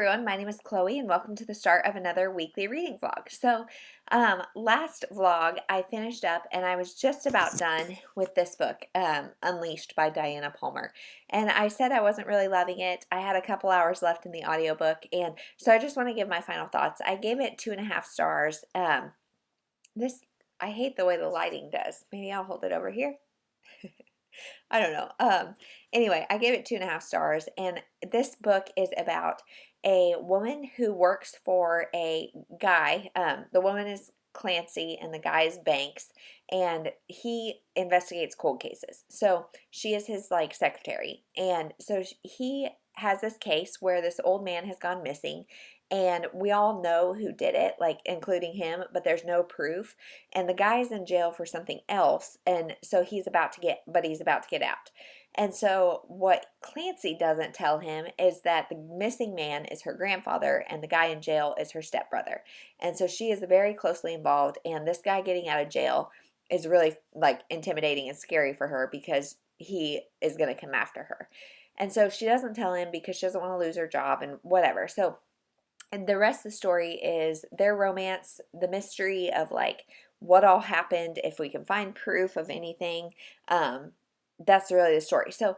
everyone, my name is Chloe and welcome to the start of another weekly reading vlog. Last vlog I finished up and I was just about done with this book, Unleashed by Diana Palmer. And I said I wasn't really loving it. I had a couple hours left in the audiobook, and so I just want to give my final thoughts. I gave it 2.5 stars. I hate the way the lighting does. Maybe I'll hold it over here. I don't know. Anyway, I gave it 2.5 stars, and this book is about a woman who works for a guy. The woman is Clancy, and the guy is Banks, and he investigates cold cases. So she is his like secretary, and so he has this case where this old man has gone missing, and we all know who did it, like including him, but there's no proof. And the guy is in jail for something else, and so he's about to get out. And so what Clancy doesn't tell him is that the missing man is her grandfather and the guy in jail is her stepbrother. And so she is very closely involved, and this guy getting out of jail is really like intimidating and scary for her because he is going to come after her. And so she doesn't tell him because she doesn't want to lose her job and whatever. And the rest of the story is their romance, the mystery of like what all happened, if we can find proof of anything. That's really the story. So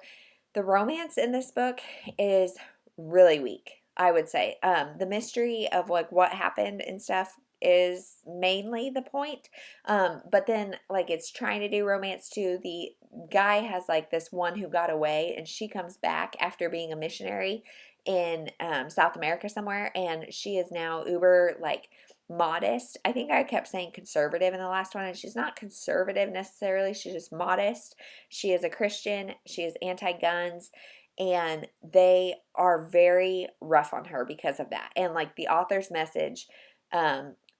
the romance in this book is really weak, I would say. The mystery of like what happened and stuff is mainly the point. But then like it's trying to do romance too. The guy has like this one who got away, and she comes back after being a missionary in South America somewhere, and she is now uber like modest. I think I kept saying conservative in the last one, and she's not conservative necessarily. She's just modest. She is a Christian. She is anti-guns, and they are very rough on her because of that. And like the author's message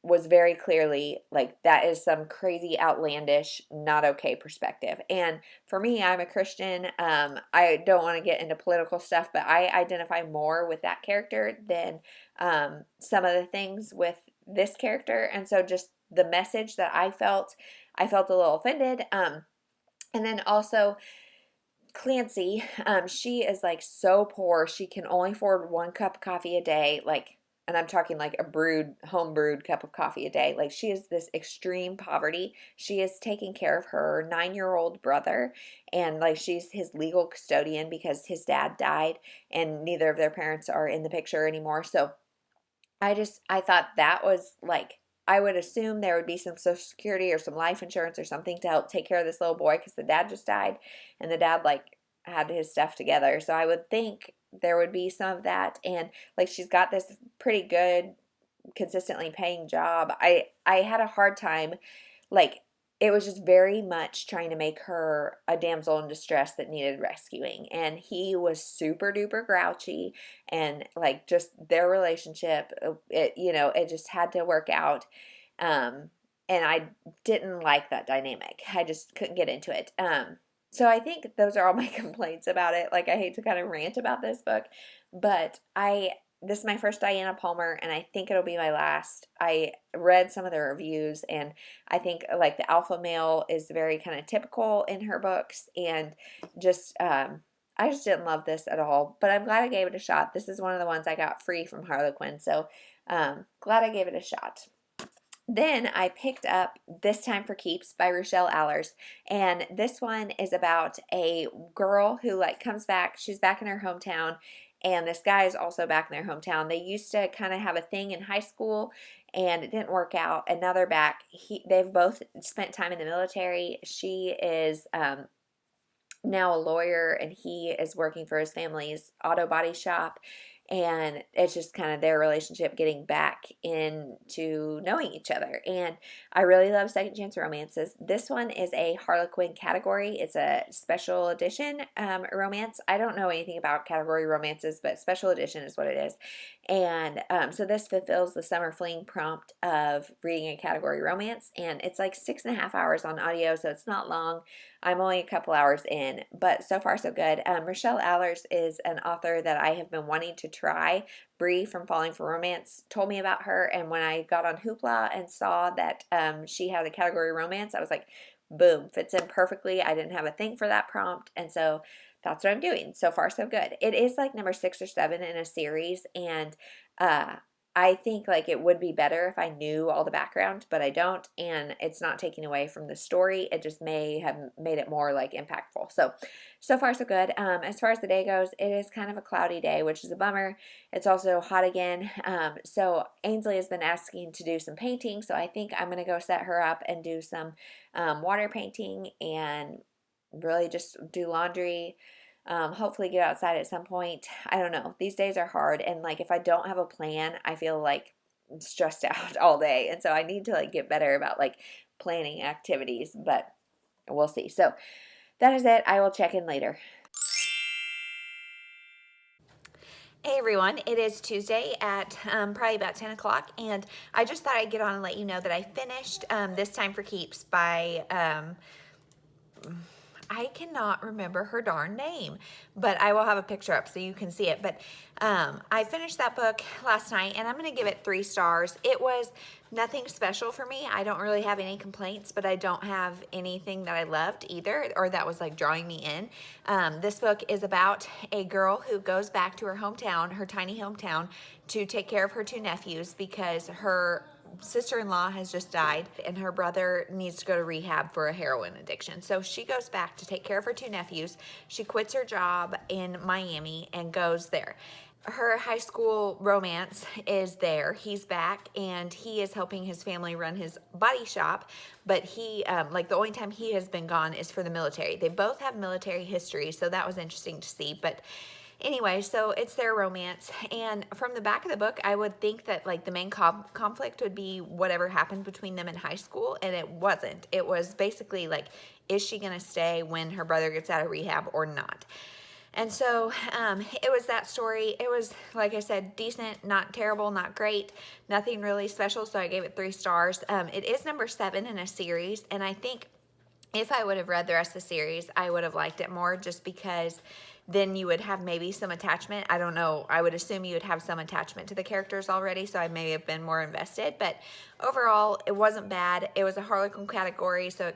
was very clearly like that is some crazy, outlandish, not okay perspective. And for me, I'm a Christian. I don't want to get into political stuff, but I identify more with that character than some of the things with this character. And so just the message that I felt a little offended. And then also Clancy, she is like so poor. She can only afford 1 cup of coffee a day. And I'm talking like a home brewed cup of coffee a day. Like she is this extreme poverty. She is taking care of her 9-year-old brother, and like she's his legal custodian because his dad died and neither of their parents are in the picture anymore. So I thought that was like, I would assume there would be some Social Security or some life insurance or something to help take care of this little boy because the dad just died and the dad like had his stuff together. So I would think there would be some of that, and like she's got this pretty good consistently paying job. I had a hard time, like it was just very much trying to make her a damsel in distress that needed rescuing, and he was super duper grouchy, and like just their relationship, it just had to work out. And I didn't like that dynamic. I just couldn't get into it. So I think those are all my complaints about it. Like I hate to kind of rant about this book, but this is my first Diana Palmer, and I think it'll be my last. I read some of the reviews, and I think like the alpha male is very kind of typical in her books, and just I just didn't love this at all. But I'm glad I gave it a shot. This is one of the ones I got free from Harlequin, so glad I gave it a shot. Then I picked up This Time for Keeps by Rochelle Allers, and this one is about a girl who like comes back. She's back in her hometown, and this guy is also back in their hometown. They used to kind of have a thing in high school, and it didn't work out, and now they're back. They've both spent time in the military. She is now a lawyer, and he is working for his family's auto body shop. And it's just kind of their relationship getting back into knowing each other. And I really love second chance romances. This one is a Harlequin category. It's a special edition romance. I don't know anything about category romances, but special edition is what it is. And so this fulfills the summer fling prompt of reading a category romance. And it's like 6.5 hours on audio, so it's not long. I'm only a couple hours in, but so far so good. Rochelle Allers is an author that I have been wanting to try. Bree from Falling for Romance told me about her, and when I got on Hoopla and saw that she had a category romance, I was like, boom, fits in perfectly. I didn't have a thing for that prompt, and so that's what I'm doing. So far, so good. It is like number 6 or 7 in a series, and uh, I think like it would be better if I knew all the background, but I don't, and it's not taking away from the story. It just may have made it more like impactful. So far so good. As far as the day goes, it is kind of a cloudy day, which is a bummer. It's also hot again. So Ainsley has been asking to do some painting, so I think I'm gonna go set her up and do some water painting and really just do laundry. Hopefully get outside at some point. I don't know. These days are hard, and like if I don't have a plan, I feel like stressed out all day, and so I need to like get better about like planning activities, but we'll see. So that is it. I will check in later. Hey everyone, it is Tuesday at probably about 10 o'clock, and I just thought I'd get on and let you know that I finished This Time for Keeps by I cannot remember her darn name, but I will have a picture up so you can see it. But I finished that book last night, and I'm going to give it 3 stars. It was nothing special for me. I don't really have any complaints, but I don't have anything that I loved either, or that was like drawing me in. This book is about a girl who goes back to her hometown, her tiny hometown, to take care of her 2 nephews because her sister-in-law has just died and her brother needs to go to rehab for a heroin addiction. So she goes back to take care of her 2 nephews. She quits her job in Miami and goes there. Her high school romance is there. He's back and he is helping his family run his body shop, but he like the only time he has been gone is for the military. They both have military history, so that was interesting to see. But anyway, so it's their romance, and from the back of the book, I would think that like the main conflict would be whatever happened between them in high school, and it wasn't. It was basically like, is she gonna stay when her brother gets out of rehab or not? And so it was that story. It was, like I said, decent, not terrible, not great, nothing really special, so I gave it 3 stars. It is number 7 in a series, and I think if I would have read the rest of the series, I would have liked it more, just because then you would have maybe some attachment. I don't know. I would assume you would have some attachment to the characters already, so I may have been more invested. But overall, it wasn't bad. It was a Harlequin category, so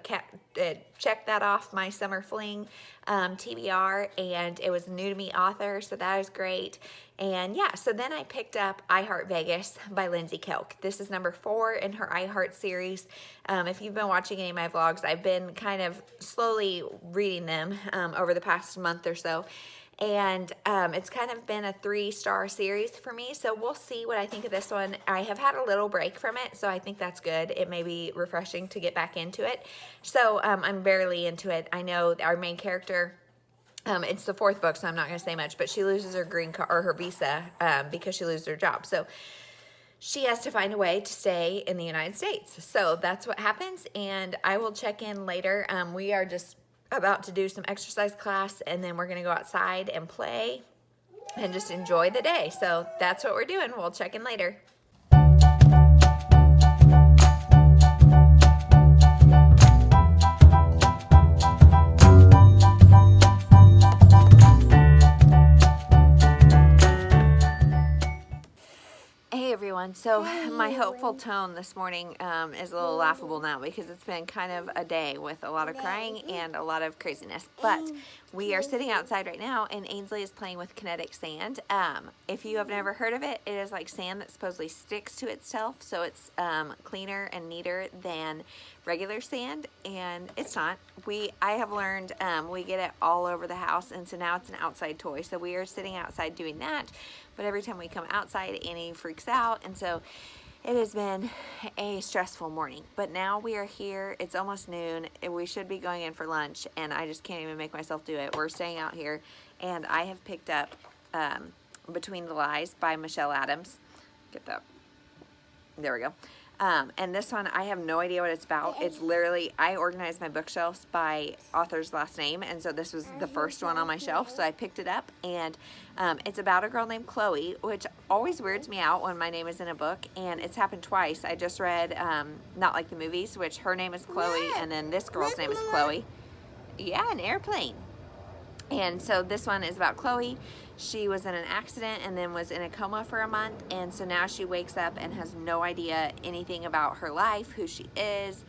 it checked that off my summer fling TBR, and it was a new to me author, so that is great. And yeah, so then I picked up I Heart Vegas by Lindsay Kelk. This is number 4 in her I Heart series. If you've been watching any of my vlogs, I've been kind of slowly reading them over the past month or so. And it's kind of been a 3-star series for me, so we'll see what I think of this one. I have had a little break from it, so I think that's good. It may be refreshing to get back into it. So I'm barely into it. I know our main character, it's the 4th book, so I'm not going to say much, but she loses her green card or her visa because she loses her job. So she has to find a way to stay in the United States. So that's what happens, and I will check in later. We are just about to do some exercise class, and then we're going to go outside and play and just enjoy the day. So that's what we're doing. We'll check in later. Everyone. So my hopeful tone this morning is a little laughable now because it's been kind of a day with a lot of crying and a lot of craziness, but we are sitting outside right now and Ainsley is playing with kinetic sand. If you have never heard of it, it is like sand that supposedly sticks to itself, so it's cleaner and neater than regular sand, and it's not. I have learned we get it all over the house, and so now it's an outside toy, so we are sitting outside doing that. But every time we come outside, Annie freaks out, and so it has been a stressful morning. But now we are here. It's almost noon, and we should be going in for lunch, and I just can't even make myself do it. We're staying out here, and I have picked up Between the Lies by Michelle Adams. Get that. There we go. And this one, I have no idea what it's about. It's literally, I organized my bookshelves by author's last name, and so this was the first one on my shelf, so I picked it up, and it's about a girl named Chloe, which always weirds me out when my name is in a book, and it's happened twice. I just read Not Like the Movies, which her name is Chloe, and then this girl's name is Chloe. Yeah, an airplane. And so this one is about Chloe. She was in an accident and then was in a coma for a month, and so now she wakes up and has no idea anything about her life, who she is,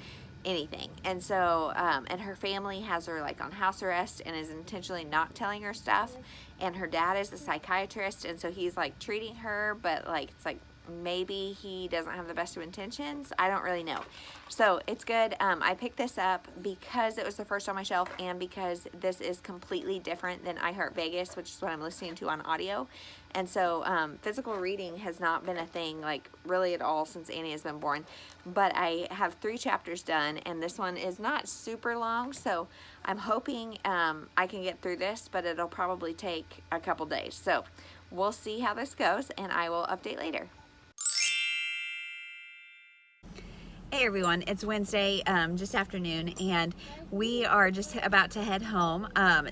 anything. And so, and her family has her like on house arrest and is intentionally not telling her stuff. And her dad is a psychiatrist, and so he's like treating her, but like it's like maybe he doesn't have the best of intentions. I don't really know. So it's good. I picked this up because it was the first on my shelf, and because this is completely different than iHeart Vegas, which is what I'm listening to on audio. And so physical reading has not been a thing like really at all since Annie has been born. But I have 3 chapters done, and this one is not super long, so I'm hoping I can get through this, but it'll probably take a couple days. So we'll see how this goes, and I will update later. Hey everyone, it's Wednesday, just afternoon, and we are just about to head home.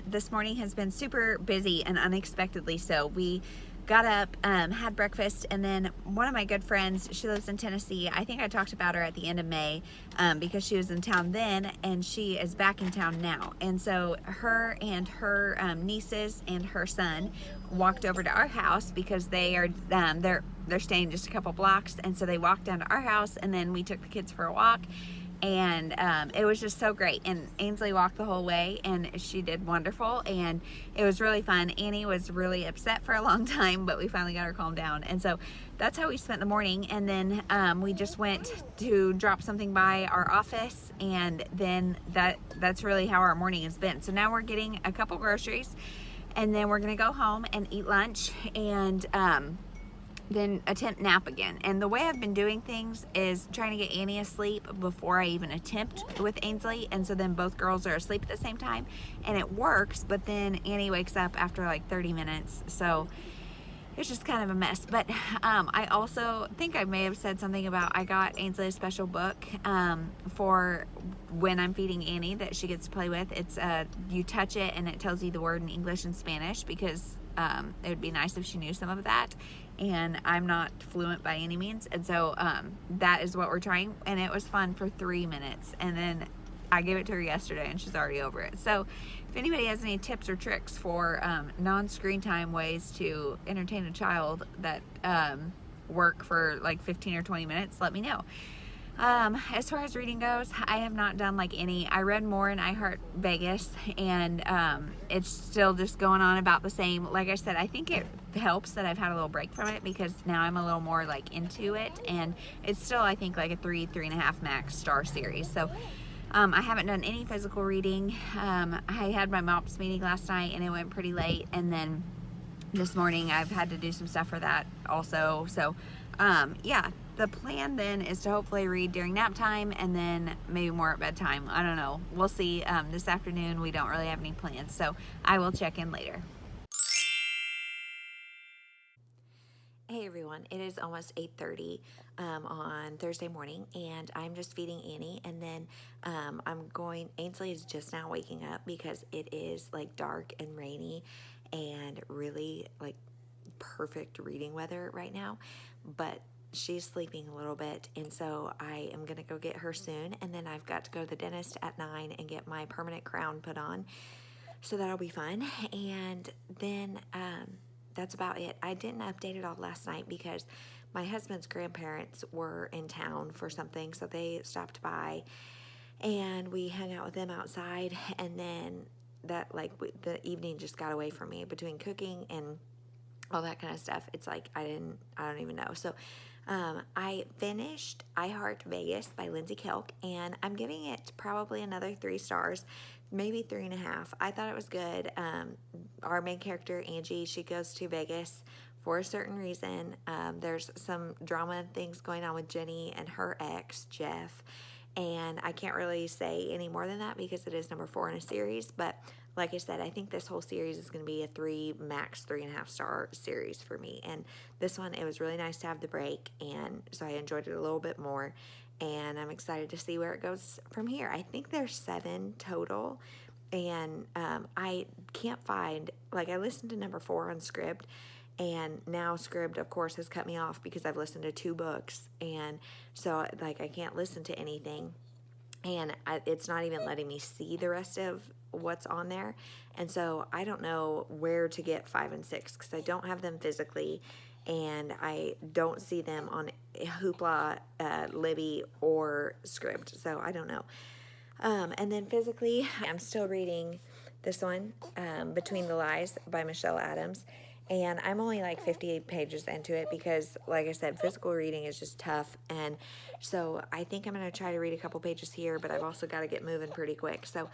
This morning has been super busy and unexpectedly so. We got up, had breakfast, and then one of my good friends, she lives in Tennessee. I think I talked about her at the end of May because she was in town then, and she is back in town now. And so her and her nieces and her son walked over to our house because they are they're staying just a couple blocks, and so they walked down to our house, and then we took the kids for a walk. And it was just so great. And Ainsley walked the whole way, and she did wonderful, and it was really fun. Annie was really upset for a long time, but we finally got her calmed down. And so that's how we spent the morning. And then we just went to drop something by our office, and then that's really how our morning has been. So now we're getting a couple groceries, and then we're gonna go home and eat lunch, and then attempt nap again. And the way I've been doing things is trying to get Annie asleep before I even attempt with Ainsley, and so then both girls are asleep at the same time, and it works, but then Annie wakes up after like 30 minutes, so it's just kind of a mess. But I also think I may have said something about I got Ainsley a special book for when I'm feeding Annie that she gets to play with. It's you touch it and it tells you the word in English and Spanish, because it would be nice if she knew some of that, and I'm not fluent by any means. And so that is what we're trying, and it was fun for 3 minutes, and then I gave it to her yesterday and she's already over it. So if anybody has any tips or tricks for non-screen time ways to entertain a child that work for like 15 or 20 minutes, let me know. As far as reading goes, I have not done like any. I read more in iHeart Vegas, and it's still just going on about the same. Like I said, I think it helps that I've had a little break from it, because now I'm a little more like into it, and it's still, I think, like a 3.5 max star series. So I haven't done any physical reading. I had my MOPS meeting last night, and it went pretty late, and then this morning I've had to do some stuff for that also. So yeah, the plan then is to hopefully read during nap time, and then maybe more at bedtime. I don't know, we'll see. This afternoon we don't really have any plans, so I will check in later. Hey everyone, it is almost 8:30 on Thursday morning, and I'm just feeding Annie, and then Ainsley is just now waking up because it is like dark and rainy and really like perfect reading weather right now, but she's sleeping a little bit, and so I am gonna go get her soon, and then I've got to go to the dentist at 9 and get my permanent crown put on, so that'll be fun. And then that's about it. I didn't update it all last night because my husband's grandparents were in town for something, so they stopped by and we hung out with them outside, and then the evening just got away from me between cooking and all that kind of stuff. It's like I don't even know. So I finished iHeart Vegas by Lindsay Kelk, and I'm giving it probably another 3 stars, maybe 3.5. I thought it was good. Our main character, Angie, she goes to Vegas for a certain reason. There's some drama and things going on with Jenny and her ex, Jeff, and I can't really say any more than that because it is number 4 in a series. But like I said, I think this whole series is going to be a max 3.5 star series for me. And this one, it was really nice to have the break, and so I enjoyed it a little bit more, and I'm excited to see where it goes from here. I think there's 7 total, and I can't find, like, I listened to number 4 on Scribd, and now Scribd, of course, has cut me off because I've listened to 2 books, and so like I can't listen to anything, and it's not even letting me see the rest of what's on there. And so I don't know where to get 5 and 6 because I don't have them physically, and I don't see them on Hoopla, Libby, or Scribd. So I don't know. And then physically, I'm still reading this one, Between the Lies by Michelle Adams. And I'm only like 58 pages into it because, like I said, physical reading is just tough. And so I think I'm going to try to read a couple pages here, but I've also got to get moving pretty quick. So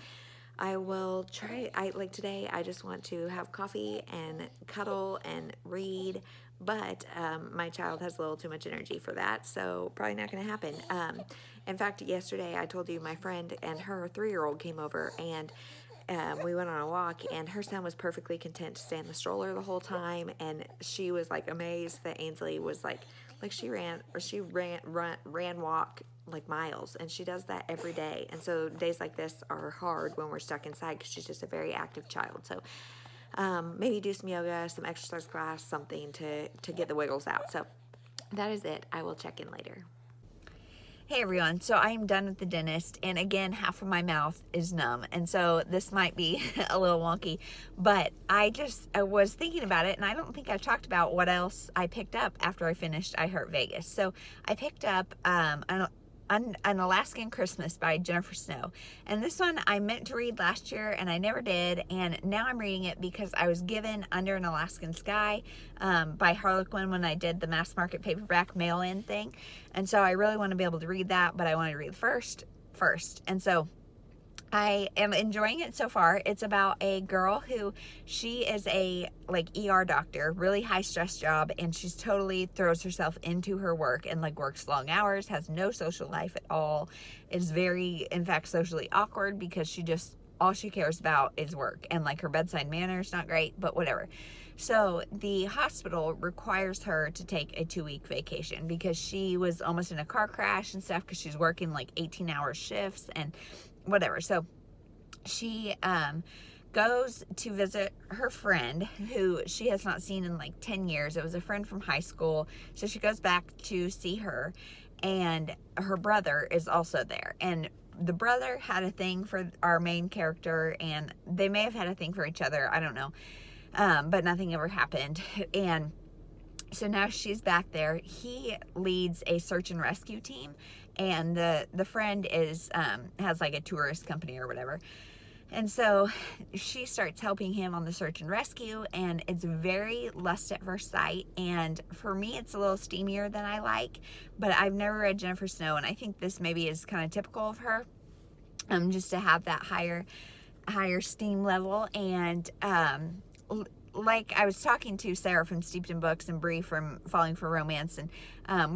I will try. Like today, I just want to have coffee and cuddle and read, but my child has a little too much energy for that, so probably not going to happen. In fact, yesterday I told you my friend and her 3-year-old came over, and we went on a walk, and her son was perfectly content to stay in the stroller the whole time, and she was like amazed that Ainsley was like she ran walk like miles, and she does that every day. And so days like this are hard when we're stuck inside because she's just a very active child. So maybe do some yoga, some exercise class, something to get the wiggles out. So that is it. I will check in later. Hey everyone, so I am done with the dentist, and again, half of my mouth is numb, and so this might be a little wonky, but I was thinking about it, and I don't think I've talked about what else I picked up after I finished I Heart Vegas. So I picked up an Alaskan Christmas by Jennifer Snow, and this one I meant to read last year and I never did, and now I'm reading it because I was given Under an Alaskan Sky by Harlequin when I did the mass market paperback mail-in thing, and so I really want to be able to read that, but I want to read first, and so I am enjoying it so far. It's about a girl who, she is a like ER doctor, really high stress job, and she's totally throws herself into her work and like works long hours, has no social life at all, is very, in fact, socially awkward because she just, all she cares about is work, and like her bedside manner is not great, but whatever. So the hospital requires her to take a 2-week vacation because she was almost in a car crash and stuff because she's working like 18-hour shifts and whatever. So she goes to visit her friend who she has not seen in like 10 years. It was a friend from high school. So she goes back to see her, and her brother is also there. And the brother had a thing for our main character, and they may have had a thing for each other. I don't know. But nothing ever happened. And so now she's back there. He leads a search and rescue team, and the friend is has like a tourist company or whatever. And so she starts helping him on the search and rescue, and it's very lust at first sight. And for me, it's a little steamier than I like, but I've never read Jennifer Snow, and I think this maybe is kind of typical of her, just to have that higher steam level. And like I was talking to Sarah from Steeped in Books and Bree from Falling for Romance, and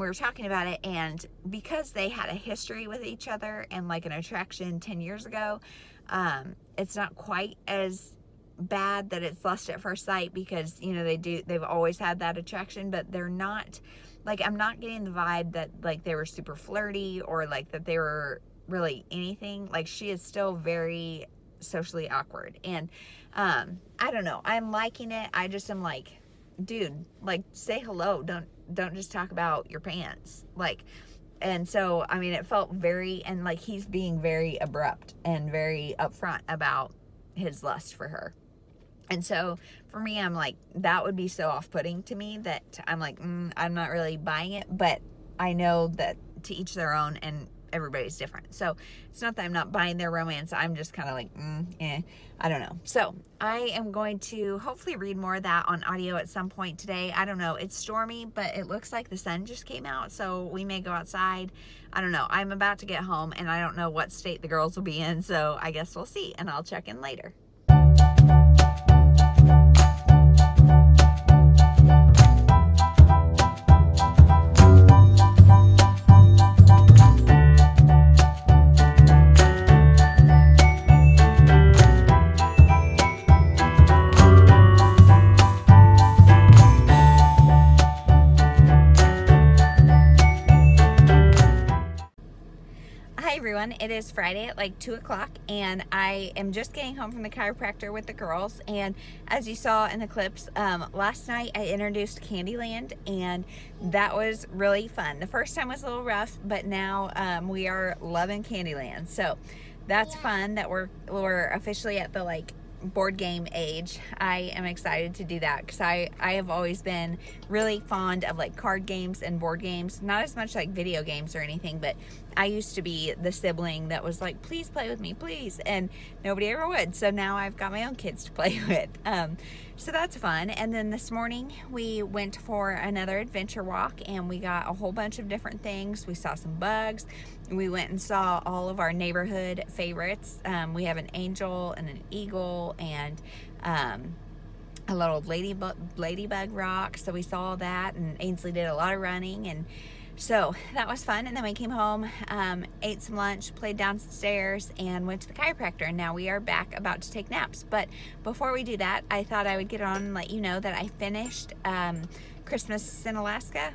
we were talking about it, and because they had a history with each other and like an attraction 10 years ago, it's not quite as bad that it's lust at first sight, because you know they've always had that attraction, but they're not like, I'm not getting the vibe that like they were super flirty or like that they were really anything. Like, she is still very socially awkward, and I don't know, I'm liking it. I just am like, dude, like, say hello, don't just talk about your pants, like. And so I mean, it felt very, and like he's being very abrupt and very upfront about his lust for her. And so for me, I'm like, that would be so off-putting to me that I'm like, I'm not really buying it, but I know that to each their own, and everybody's different. So it's not that I'm not buying their romance. I'm just kind of like, I don't know. So I am going to hopefully read more of that on audio at some point today. I don't know. It's stormy, but it looks like the sun just came out, so we may go outside. I don't know. I'm about to get home, and I don't know what state the girls will be in, so I guess we'll see, and I'll check in later. Everyone, it is Friday at like 2 o'clock, and I am just getting home from the chiropractor with the girls. And as you saw in the clips, last night I introduced Candyland, and that was really fun. The first time was a little rough, but now we are loving Candyland, so that's fun that we're officially at the like board game age, I am excited to do that because I have always been really fond of like card games and board games, not as much like video games or anything, but I used to be the sibling that was like, please play with me, please, and nobody ever would. So now I've got my own kids to play with. So that's fun. And then this morning we went for another adventure walk and we got a whole bunch of different things. We saw some bugs. We went and saw all of our neighborhood favorites. We have an angel and an eagle and a little ladybug rock. So we saw that, and Ainsley did a lot of running, and so that was fun. And then we came home, ate some lunch, played downstairs, and went to the chiropractor. And now we are back about to take naps. But before we do that, I thought I would get on and let you know that I finished Christmas in Alaska.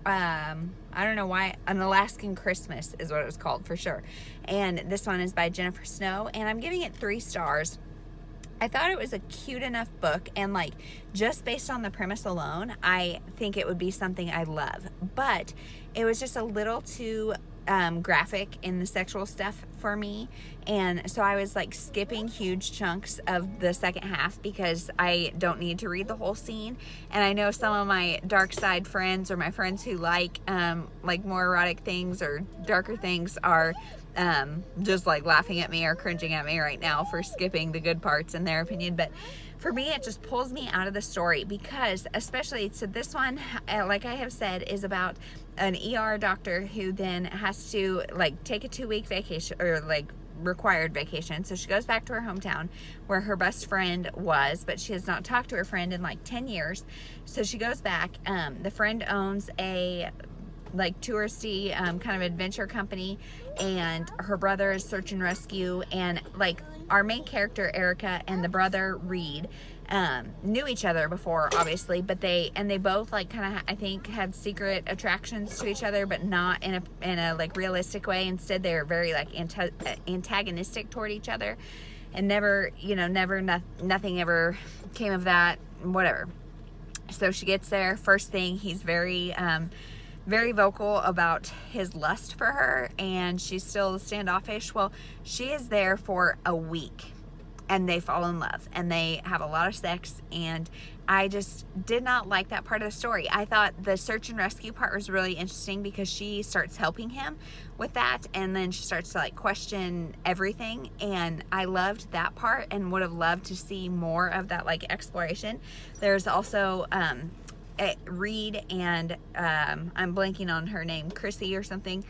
I don't know why. An Alaskan Christmas is what it was called for sure. And this one is by Jennifer Snow, and I'm giving it 3 stars. I thought it was a cute enough book, and like just based on the premise alone, I think it would be something I love. But it was just a little too graphic in the sexual stuff for me, and so I was like skipping huge chunks of the second half because I don't need to read the whole scene. And I know some of my dark side friends, or my friends who like more erotic things or darker things, are just like laughing at me or cringing at me right now for skipping the good parts in their opinion. But for me, it just pulls me out of the story because, especially, so this one, like I have said, is about an ER doctor who then has to like take a 2-week vacation, or like required vacation. So she goes back to her hometown where her best friend was, but she has not talked to her friend in like 10 years. So she goes back. The friend owns a like touristy kind of adventure company, and her brother is search and rescue, and like our main character Erica and the brother Reed knew each other before, obviously, but they both like kind of, I think, had secret attractions to each other, but not in a like realistic way. Instead, they were very like antagonistic toward each other, and nothing ever came of that, whatever. So she gets there. First thing, he's very vocal about his lust for her, and she's still standoffish. Well, she is there for a week, and they fall in love, and they have a lot of sex, and I just did not like that part of the story. I thought the search and rescue part was really interesting because she starts helping him with that, and then she starts to like question everything, and I loved that part and would have loved to see more of that like exploration. There's also Reed and I'm blanking on her name, Chrissy or something.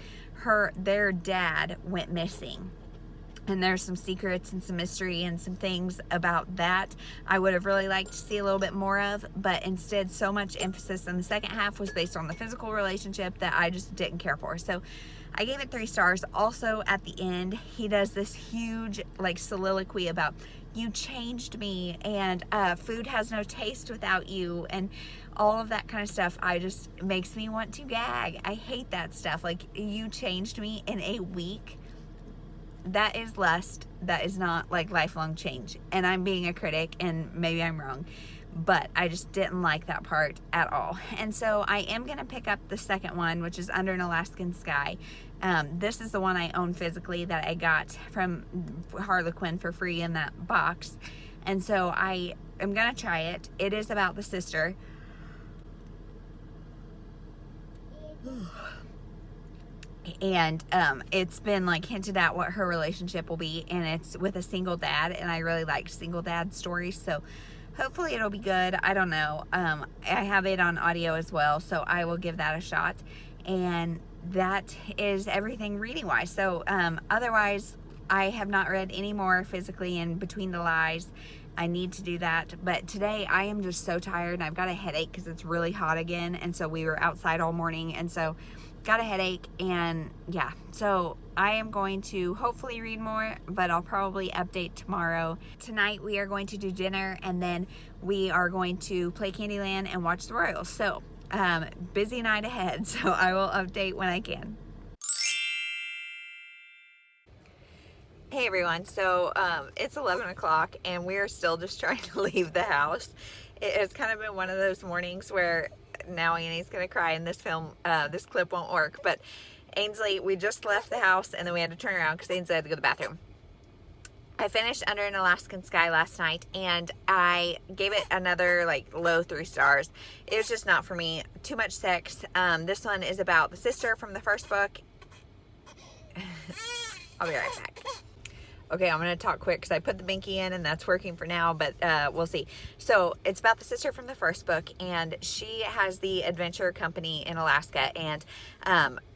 Their dad went missing, and there's some secrets and some mystery and some things about that I would have really liked to see a little bit more of, but instead so much emphasis in the second half was based on the physical relationship that I just didn't care for. So I gave it 3 stars. Also, at the end, he does this huge like soliloquy about, you changed me, and food has no taste without you, and all of that kind of stuff. I just makes me want to gag. I hate that stuff. Like, you changed me in a week. That is lust. That is not like lifelong change. And I'm being a critic, and maybe I'm wrong, but I just didn't like that part at all. And so I am going to pick up the second one, which is Under an Alaskan Sky. This is the one I own physically that I got from Harlequin for free in that box. And so I am going to try it. It is about the sister. And it's been like hinted at what her relationship will be, and it's with a single dad, and I really like single dad stories, so hopefully it'll be good. I don't know. I have it on audio as well, so I will give that a shot. And that is everything reading wise. So otherwise, I have not read any more physically in Between the Lies. I need to do that, but today I am just so tired, and I've got a headache because it's really hot again, and so we were outside all morning, and so got a headache. And yeah, so I am going to hopefully read more, but I'll probably update tomorrow. Tonight we are going to do dinner, and then we are going to play Candyland and watch the Royals. So busy night ahead, so I will update when I can. Hey everyone, so it's 11 o'clock and we are still just trying to leave the house. It has kind of been one of those mornings where now Annie's gonna cry and this clip won't work. But Ainsley, we just left the house and then we had to turn around because Ainsley had to go to the bathroom. I finished Under an Alaskan Sky last night, and I gave it another like low 3 stars. It was just not for me. Too much sex. This one is about the sister from the first book. I'll be right back. Okay, I'm going to talk quick because I put the binky in and that's working for now, but we'll see. So it's about the sister from the first book, and she has the adventure company in Alaska, and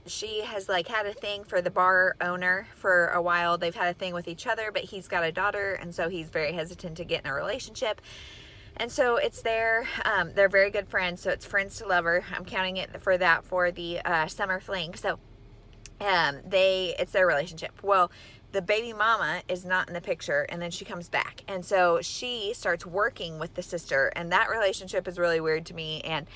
she has like had a thing for the bar owner for a while. They've had a thing with each other, but he's got a daughter, and so he's very hesitant to get in a relationship. And so it's they're very good friends, so it's friends to lover. I'm counting it for that for the summer fling. So it's their relationship. Well, the baby mama is not in the picture, and then she comes back, and so she starts working with the sister, and that relationship is really weird to me. And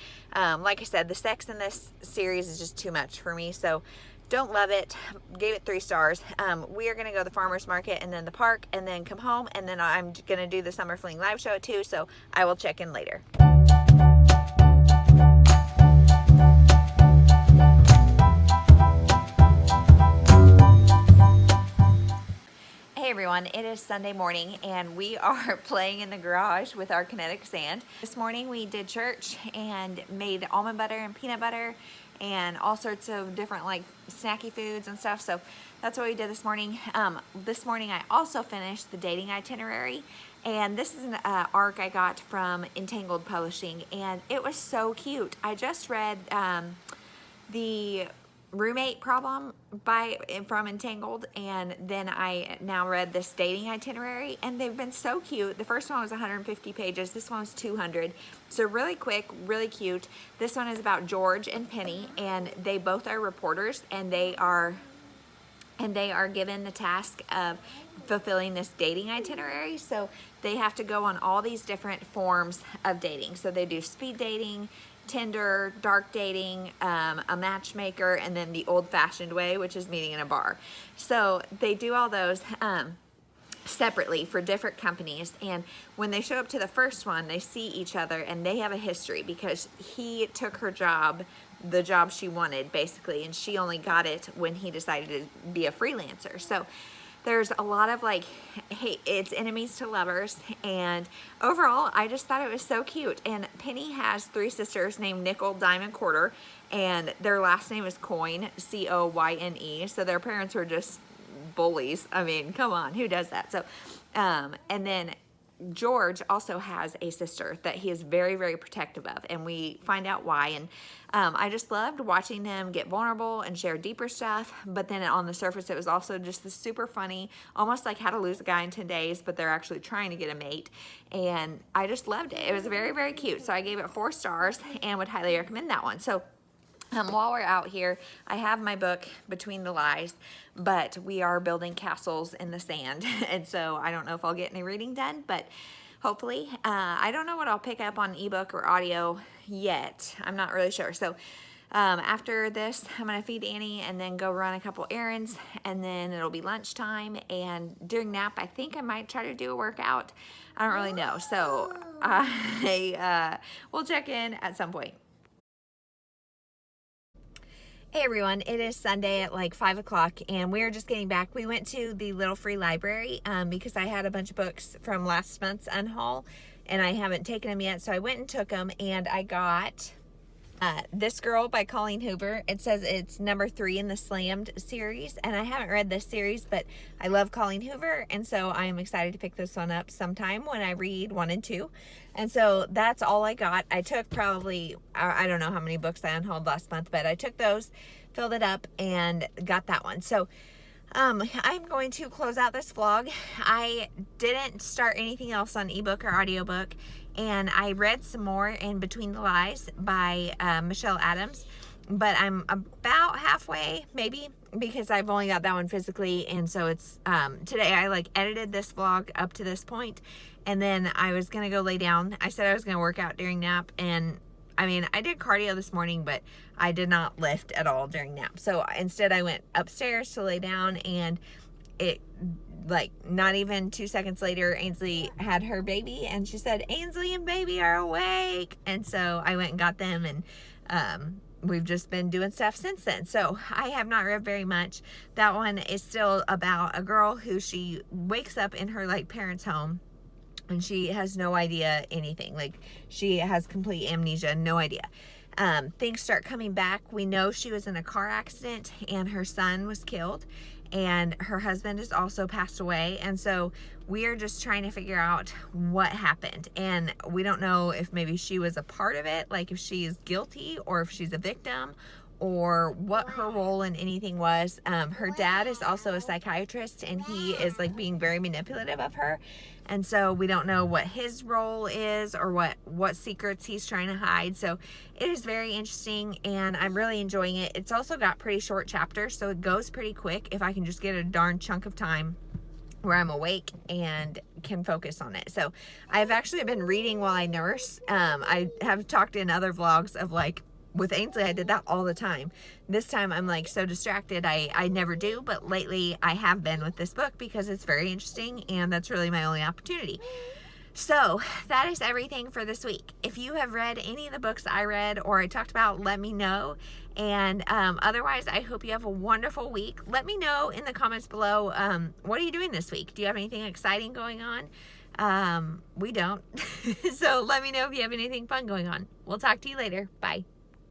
like I said, the sex in this series is just too much for me, so don't love it. Gave it 3 stars. We are gonna go to the farmers market and then the park and then come home, and then I'm gonna do the summer fling live show at 2, so I will check in later. Hey everyone, it is Sunday morning and we are playing in the garage with our kinetic sand. This morning we did church and made almond butter and peanut butter and all sorts of different like snacky foods and stuff. So that's what we did this morning. This morning I also finished the dating itinerary, and this is an arc I got from Entangled Publishing, and it was so cute. I just read the roommate problem from Entangled, and then I now read this dating itinerary, and they've been so cute. The first one was 150 pages, this one was 200, so really quick, really cute. This one is about George and Penny, and they both are reporters, and they are given the task of fulfilling this dating itinerary. So they have to go on all these different forms of dating. So they do speed dating, Tinder, dark dating, a matchmaker, and then the old-fashioned way, which is meeting in a bar. So they do all those separately for different companies, and when they show up to the first one, they see each other, and they have a history because he took her job, the job she wanted basically, and she only got it when he decided to be a freelancer. So there's a lot of like, hey, it's enemies to lovers, and overall I just thought it was so cute. And Penny has 3 sisters named Nickel, Dime, and Quarter, and their last name is Coyne, C-O-Y-N-E, so their parents were just bullies. I mean, come on, who does that? So and then George also has a sister that he is very, very protective of, and we find out why. And I just loved watching them get vulnerable and share deeper stuff, but then on the surface it was also just this super funny, almost like How to Lose a Guy in 10 Days, but they're actually trying to get a mate, and I just loved it. It was very, very cute, so I gave it 4 stars and would highly recommend that one. So while we're out here, I have my book Between the Lies, but we are building castles in the sand, and so I don't know if I'll get any reading done, but hopefully. I don't know what I'll pick up on ebook or audio yet. I'm not really sure. So after this, I'm going to feed Annie and then go run a couple errands, and then it'll be lunchtime, and during nap, I think I might try to do a workout. I don't really know, so I will check in at some point. Hey everyone, it is Sunday at like 5 o'clock, and we're just getting back. We went to the Little Free Library because I had a bunch of books from last month's unhaul and I haven't taken them yet, so I went and took them, and I got This Girl by Colleen Hoover. It says it's number 3 in the Slammed series, and I haven't read this series, but I love Colleen Hoover, and so I am excited to pick this one up sometime when I read 1 and 2. And so that's all I got. I took probably, I don't know how many books I unhauled last month, but I took those, filled it up, and got that one. So I'm going to close out this vlog. I didn't start anything else on ebook or audiobook, and I read some more in Between the Lies by Michelle Adams, but I'm about halfway maybe, because I've only got that one physically. And so it's today I like edited this vlog up to this point, and then I was gonna go lay down. I said I was gonna work out during nap, and I mean, I did cardio this morning, but I did not lift at all during nap. So instead I went upstairs to lay down, and it, like, not even 2 seconds later, Ainsley had her baby, and she said, Ainsley and baby are awake. And so I went and got them, and we've just been doing stuff since then. So I have not read very much. That one is still about a girl who she wakes up in her like parents' home and she has no idea anything. Like she has complete amnesia, no idea. Things start coming back. We know she was in a car accident and her son was killed and her husband has also passed away. And so we are just trying to figure out what happened. And we don't know if maybe she was a part of it, like if she is guilty or if she's a victim or what her role in anything was. Her dad is also a psychiatrist and he is like being very manipulative of her. And so we don't know what his role is or what secrets he's trying to hide. So it is very interesting and I'm really enjoying it. It's also got pretty short chapters, so it goes pretty quick if I can just get a darn chunk of time where I'm awake and can focus on it. So I've actually been reading while I nurse. I have talked in other vlogs of like, with Ainsley, I did that all the time. This time I'm like so distracted, I never do, but lately I have been with this book because it's very interesting and that's really my only opportunity. So that is everything for this week. If you have read any of the books I read or I talked about, let me know. And otherwise, I hope you have a wonderful week. Let me know in the comments below, what are you doing this week? Do you have anything exciting going on? We don't. So let me know if you have anything fun going on. We'll talk to you later. Bye.